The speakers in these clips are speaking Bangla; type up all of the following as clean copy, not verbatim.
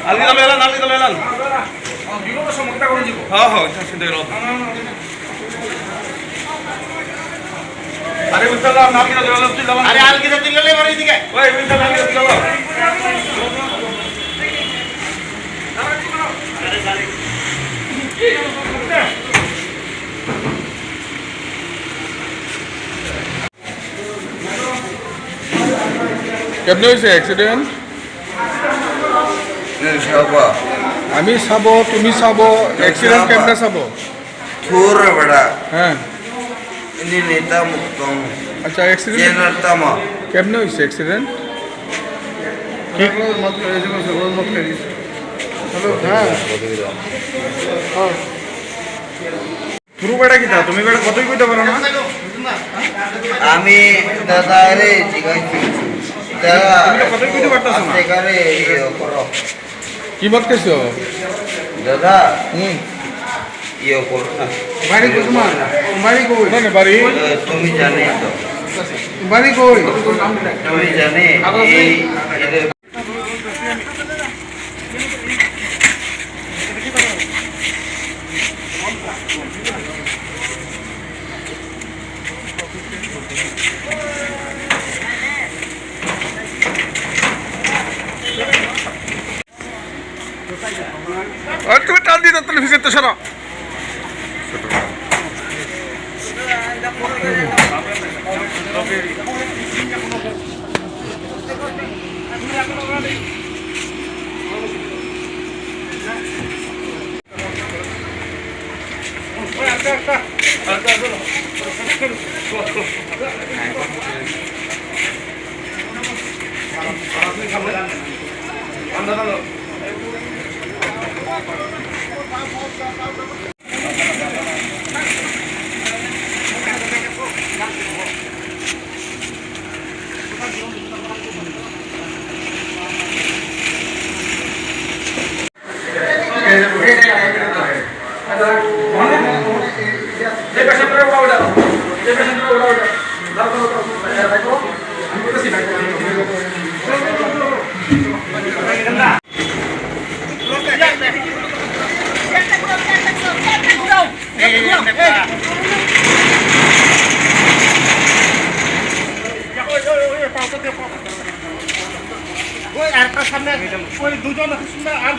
আলগি তলে এলান আলগি তলে এলান হ্যাঁ হ্যাঁ চিন্তা করো আরে বুঝলা না আলগি তলে এলান তুই যাবা আরে আলগি তলে তুললে বড় এদিকে ওই বুঝলা আলগি তলে চলো কেমনে হয়েছে অ্যাক্সিডেন্ট? আমি চাব, তুমি চাব, অ্যাক্সিডেন্ট কেমনে চাব? থুর বড়া হ্যাঁ ইনি নেতা মুক্তম আচ্ছা অ্যাক্সিডেন্ট জেনারতম কেমনে হয়েছে অ্যাক্সিডেন্ট? শুরু বেড়া কি তুমি বেড়া কতই কইতে পারো না আমি দাদা রে জিগাইছি দাদা তুমি তো কতই কইতে পারতাছ না করে করো কি মত খাইছো দাদা হুম ইয়ে করো না বাড়ি কই তোমার? বাড়ি কই? না বাড়ি তুমি জানে তো বাড়ি কই? তুমি জানে এই এদের তুমি টান দিয়ে তাহলে ভিজিতে সরা সামনে ওই দুজন আর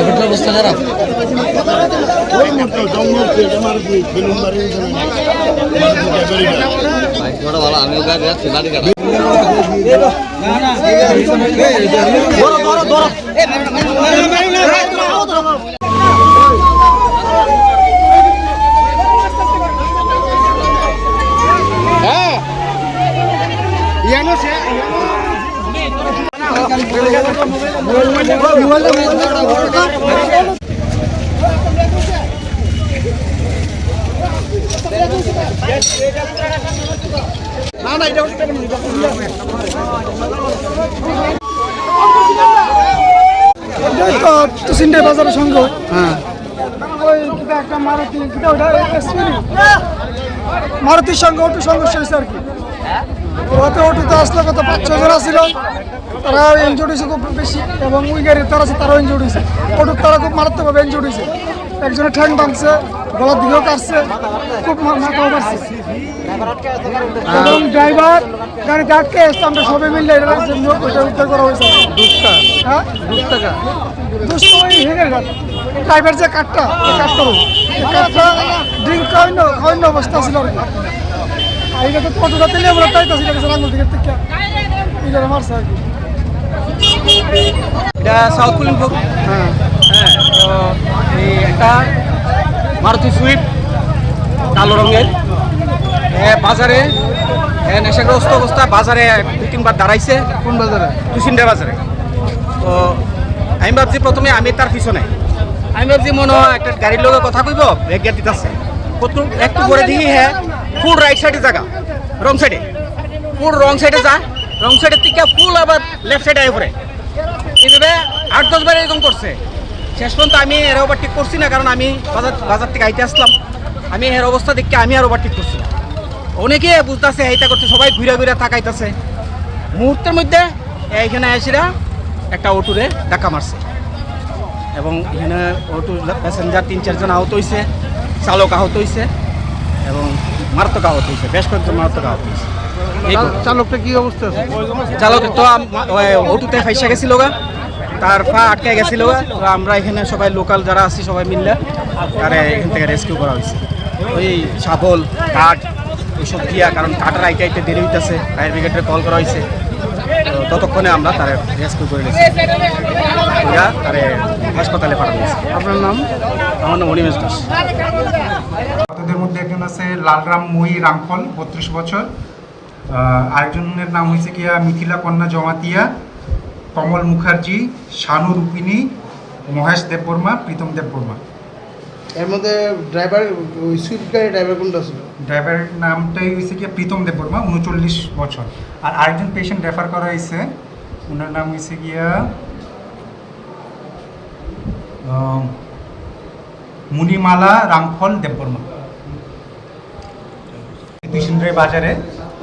দুটো অবস্থা খারাপ ভালো আমিও গাড়ি যাচ্ছি গাড়ি কাটা সিন্ডে বাজারের সঙ্গে ওই একটা মারুতির সঙ্গে ওটু সমস্যা হয়েছে আর কি ওতে ওটুতে আসলে কত 5-6 জন ছিল তারা ইনজুর্ড হয়েছে খুব বেশি এবং ওই গাড়ির তারা আছে তারাও ইনজুর্ড হয়েছে ওটুর তারা খুব মারাত্মকভাবে ইনজুর্ড হয়েছে একজনের ঠ্যাং ভাঙছে গলার দিকেও কাটছে খুব মাথাও কাটছে এবং ড্রাইভার গাড়িতে আটকে এসছে আমরা সবাই মিলে ওইটা উদ্ধার করা হয়েছে হ্যাঁ দুষ্ট ওই হেগের ঘাট ড্রাইভার যে কাঠটা কাঠটা ড্রিঙ্ক খাওয়ানো অবস্থা ছিল আর কি আর এটা তো অটোটা তেলে আমরা তাইতাছি এটা কাছে আঙুল থেকে টিকা এটা মারছে আর কি। এটা সাউথ কুলিনপুর। হ্যাঁ হ্যাঁ, তো এই একটা মারুতি সুইফট কালো রঙের বাজারে নেশাগ্রস্ত অবস্থা বাজারে 2-3 বার দাঁড়াইছে। কোন বাজারে? তুষিন্ডা বাজারে। তো আমি ভাবছি প্রথমে আমি তার পিছনে আমি ভাবছি মনে হয় একটা গাড়ির লোকের কথা কইব ব্রেক গিয়ার দিতেছে একটু পরে দেখি হ্যাঁ ফুল রাইট সাইডে জায়গা রং সাইডে ফুল রং সাইডে যা রং সাইডের থেকে ফুল আবার লেফট সাইডে আয় পরে এইভাবে 8-10 বার এরকম করছে। শেষ পর্যন্ত আমি এর ওভারটেক করছি না, কারণ আমি বাজার থেকে আইতে আসলাম। আমি এর অবস্থা দেখে আমি আর ওভারটেক করছি না। অনেকে বুঝতেছে এইটা করছে, সবাই ঘুরে ঘুরে তাকাইতেছে। মুহূর্তের মধ্যে এইখানে এসেরা একটা অটোরে ধাক্কা মারছে এবং এখানে অটোর প্যাসেঞ্জার 3-4 জন আহত হয়েছে, চালক আহত হয়েছে এবং মারাত্মক আহত হয়েছে, বেশ কয়েকজন মারাত্মক আহত হয়েছে। চালকটা কি অবস্থা আছে? চালক তো অটোতে ফাইসা গেছিল গা, তার পা আটকে গেছিল গা। তো আমরা এখানে সবাই লোকাল যারা আছি সবাই মিললে তারে এখান থেকে রেস্কিউ করা হয়েছে। ওই শাবল কাঠ এইসব দিয়া, কারণ কাটার আইতে আইতে দেরি হইতেছে, ফায়ার ব্রিগেডে কল করা হয়েছে। তো ততক্ষণে আমরা তারে রেস্কিউ করে নিয়েছি, তারে হাসপাতালে পাঠানো হয়েছে। আপনার নাম? আমার নাম অনিমেষ দাস। তাদের মধ্যে একজন আছে লালরাম মই রামফল 32 বছর, আরেকজনের নাম হয়েছে গিয়া মিথিলা কন্যা জমাতিয়া, কমল মুখার্জি, শানু রূপিনী, মহেশ দেববর্মা, প্রীতম দেববর্মা। এর মধ্যে ড্রাইভার ওই সুইফট গাড়ি ড্রাইভার কোনটা ছিল? ড্রাইভারের নামটাই হয়েছে গিয়া প্রীতম দেববর্মা 39 বছর। আর আরেকজন পেশেন্ট রেফার করা হয়েছে, ওনার নাম হয়েছে গিয়া মুনিমালা রামফল দেববর্মা। তুষিন্দ্রের বাজারে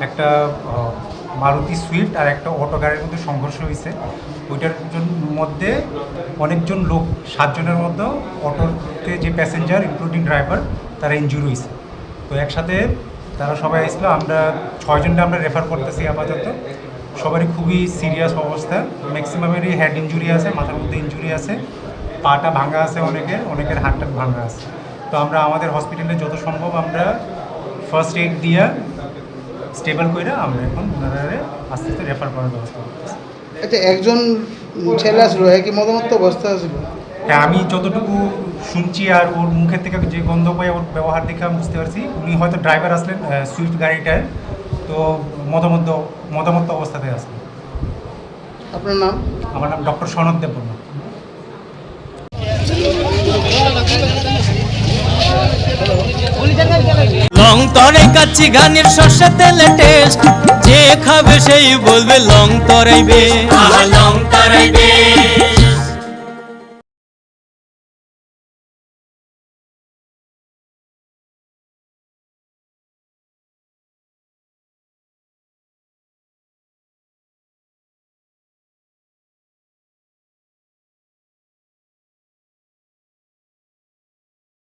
একটা মারুতি সুইফট আর একটা অটো গাড়ির মধ্যে সংঘর্ষ হয়েছে। ওইটার মধ্যে অনেকজন লোক 7 জনের মধ্যে অটোতে যে প্যাসেঞ্জার ইনক্লুডিং ড্রাইভার তারা ইনজুরি হয়েছে। তো একসাথে তারা সবাই আসলো, আমরা 6 জনটা আমরা রেফার করতেছি আপাতত। সবারই খুবই সিরিয়াস অবস্থা, ম্যাক্সিমামেরই হেড ইনজুরি আছে, মাথার মধ্যে ইনজুরি আছে, পাটা ভাঙা আছে, অনেকের হাতটা ভাঙা আছে। তো আমরা আমাদের হসপিটালে যত সম্ভব আমরা ফার্স্ট এইড দিয়ে স্টেবল করে আমরা এখন ওনারা আস্তে আস্তে রেফার করার ব্যবস্থা করতেছি। আচ্ছা, একজন ছেলে আসলো, কি মতামত অবস্থা ছিল? হ্যাঁ, আমি যতটুকু শুনছি আর ওর মুখের থেকে যে গন্ধ পাই, ওর ব্যবহার দেখে আমি বুঝতে পারছি উনি হয়তো ড্রাইভার আসলেন সুইফট গাড়িটায়, তো মতামত অবস্থাতে আসলেন। আপনার নাম? আমার নাম ডক্টর সনদ দেববর্মা। লং তরে কাচ্চি গানের শস্য তেলে টেস্ট, যে খাবে সেই বলবে লং তরাইবে, লং তরাইবে।